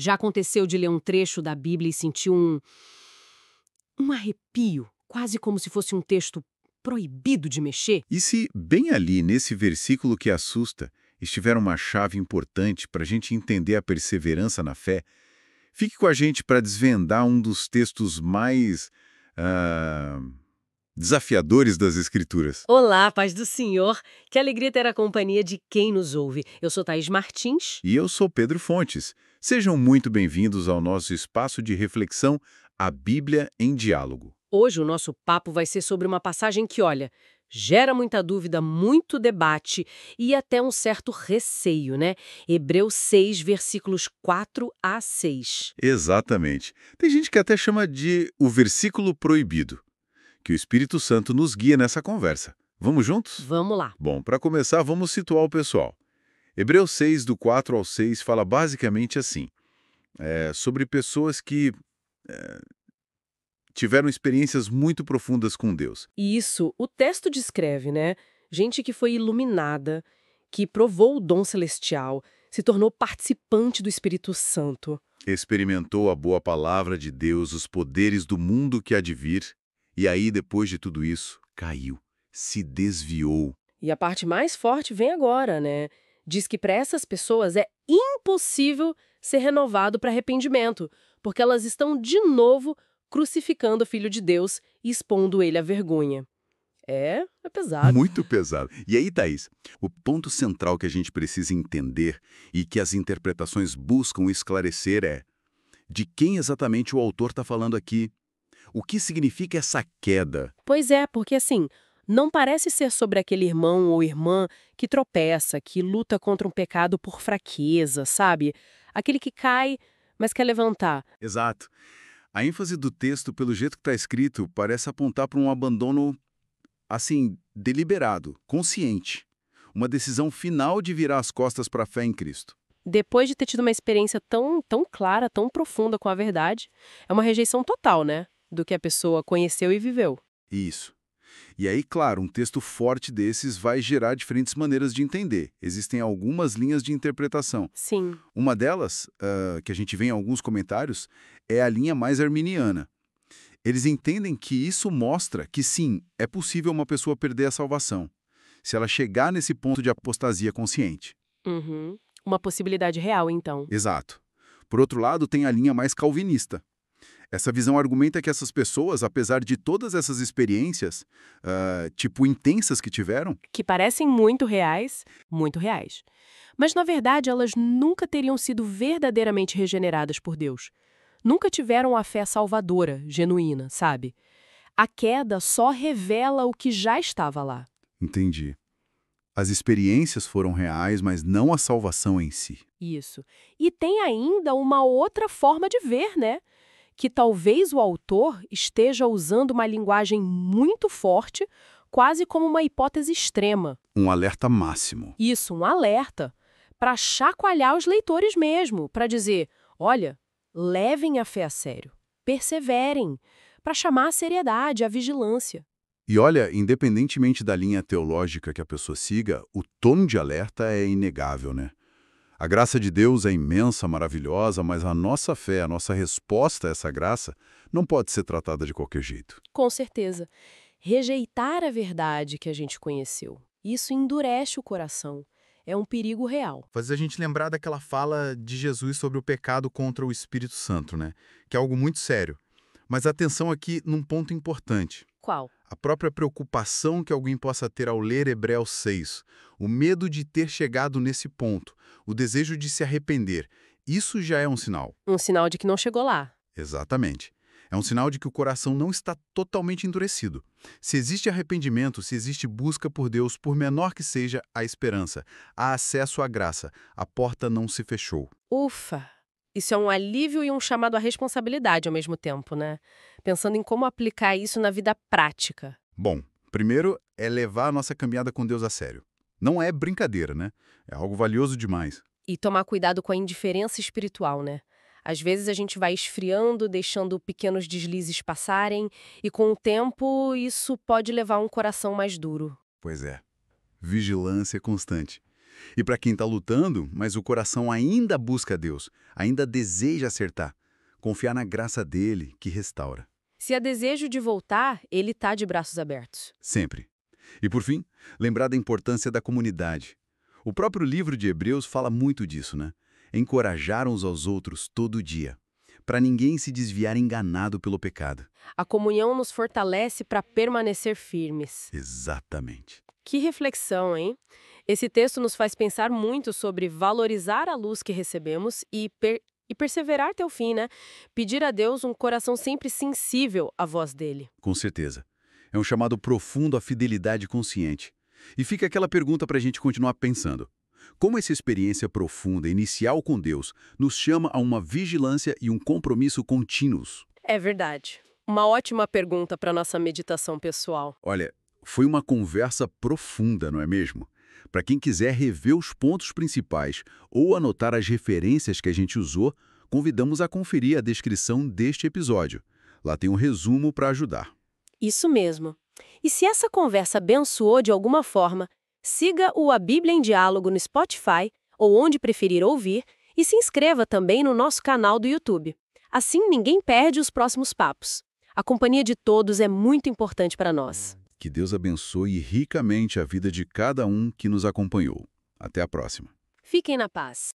Já aconteceu de ler um trecho da Bíblia e sentir um arrepio, quase como se fosse um texto proibido de mexer? E se bem ali, nesse versículo que assusta, estiver uma chave importante para a gente entender a perseverança na fé, fique com a gente para desvendar um dos textos mais ah, desafiadores das Escrituras. Olá, paz do Senhor. Que alegria ter a companhia de quem nos ouve. Eu sou Thaís Martins. E eu sou Pedro Fontes. Sejam muito bem-vindos ao nosso espaço de reflexão, a Bíblia em Diálogo. Hoje o nosso papo vai ser sobre uma passagem que, olha, gera muita dúvida, muito debate e até um certo receio, né? Hebreus 6, versículos 4 a 6. Exatamente. Tem gente que até chama de o versículo proibido. Que o Espírito Santo nos guia nessa conversa. Vamos juntos? Vamos lá. Bom, para começar, vamos situar o pessoal. Hebreus 6, do 4 ao 6, fala basicamente assim, sobre pessoas que tiveram experiências muito profundas com Deus. E isso o texto descreve, né? Gente que foi iluminada, que provou o dom celestial, se tornou participante do Espírito Santo. Experimentou a boa palavra de Deus, os poderes do mundo que há de vir, e aí, depois de tudo isso, caiu, se desviou. E a parte mais forte vem agora, né? Diz que para essas pessoas é impossível ser renovado para arrependimento, porque elas estão de novo crucificando o Filho de Deus e expondo ele à vergonha. É pesado. Muito pesado. E aí, Thaís, o ponto central que a gente precisa entender e que as interpretações buscam esclarecer é de quem exatamente o autor está falando aqui. O que significa essa queda? Pois é, porque assim, não parece ser sobre aquele irmão ou irmã que tropeça, que luta contra um pecado por fraqueza, sabe? Aquele que cai, mas quer levantar. Exato. A ênfase do texto, pelo jeito que está escrito, parece apontar para um abandono, assim, deliberado, consciente. Uma decisão final de virar as costas para a fé em Cristo. Depois de ter tido uma experiência tão clara, tão profunda com a verdade, é uma rejeição total, né? Do que a pessoa conheceu e viveu. Isso. E aí, claro, um texto forte desses vai gerar diferentes maneiras de entender. Existem algumas linhas de interpretação. Sim. Uma delas, que a gente vê em alguns comentários, é a linha mais arminiana. Eles entendem que isso mostra que, sim, é possível uma pessoa perder a salvação, se ela chegar nesse ponto de apostasia consciente. Uhum. Uma possibilidade real, então. Exato. Por outro lado, tem a linha mais calvinista. Essa visão argumenta que essas pessoas, apesar de todas essas experiências, intensas que tiveram, Que parecem muito reais. Mas, na verdade, elas nunca teriam sido verdadeiramente regeneradas por Deus. Nunca tiveram a fé salvadora, genuína, sabe? A queda só revela o que já estava lá. entendi. As experiências foram reais, mas não a salvação em si. Isso. E tem ainda uma outra forma de ver, né? Que talvez o autor esteja usando uma linguagem muito forte, quase como uma hipótese extrema. Um alerta máximo. Isso, um alerta, para chacoalhar os leitores mesmo, para dizer, olha, levem a fé a sério, perseverem, para chamar a seriedade, a vigilância. E olha, independentemente da linha teológica que a pessoa siga, o tom de alerta é inegável, né? A graça de Deus é imensa, maravilhosa, mas a nossa fé, a nossa resposta a essa graça, não pode ser tratada de qualquer jeito. Com certeza, rejeitar a verdade que a gente conheceu, isso endurece o coração, é um perigo real. Faz a gente lembrar daquela fala de Jesus sobre o pecado contra o Espírito Santo, né? Que é algo muito sério. Mas atenção aqui num ponto importante. Qual? A própria preocupação que alguém possa ter ao ler Hebreus 6, o medo de ter chegado nesse ponto, o desejo de se arrepender, isso já é um sinal. Um sinal de que não chegou lá. Exatamente. É um sinal de que o coração não está totalmente endurecido. Se existe arrependimento, se existe busca por Deus, por menor que seja a esperança, há acesso à graça, a porta não se fechou. Ufa! Isso é um alívio e um chamado à responsabilidade ao mesmo tempo, né? Pensando em como aplicar isso na vida prática. Bom, primeiro é levar a nossa caminhada com Deus a sério. Não é brincadeira, né? É algo valioso demais. E tomar cuidado com a indiferença espiritual, né? Às vezes a gente vai esfriando, deixando pequenos deslizes passarem, e com o tempo isso pode levar a um coração mais duro. Pois é. Vigilância constante. E para quem está lutando, mas o coração ainda busca Deus, ainda deseja acertar, confiar na graça dele que restaura. Se há desejo de voltar, ele está de braços abertos. Sempre. E por fim, lembrar da importância da comunidade. O próprio livro de Hebreus fala muito disso, né? Encorajar uns aos outros todo dia, para ninguém se desviar enganado pelo pecado. A comunhão nos fortalece para permanecer firmes. Exatamente. Que reflexão, hein? Esse texto nos faz pensar muito sobre valorizar a luz que recebemos e perseverar até o fim, né? Pedir a Deus um coração sempre sensível à voz dele. Com certeza. É um chamado profundo à fidelidade consciente. E fica aquela pergunta para a gente continuar pensando. Como essa experiência profunda, inicial com Deus, nos chama a uma vigilância e um compromisso contínuos? É verdade. Uma ótima pergunta para nossa meditação pessoal. Olha, foi uma conversa profunda, não é mesmo? Para quem quiser rever os pontos principais ou anotar as referências que a gente usou, convidamos a conferir a descrição deste episódio. Lá tem um resumo para ajudar. Isso mesmo. E se essa conversa abençoou de alguma forma, siga o A Bíblia em Diálogo no Spotify ou onde preferir ouvir e se inscreva também no nosso canal do YouTube. Assim ninguém perde os próximos papos. A companhia de todos é muito importante para nós. Que Deus abençoe ricamente a vida de cada um que nos acompanhou. Até a próxima. Fiquem na paz.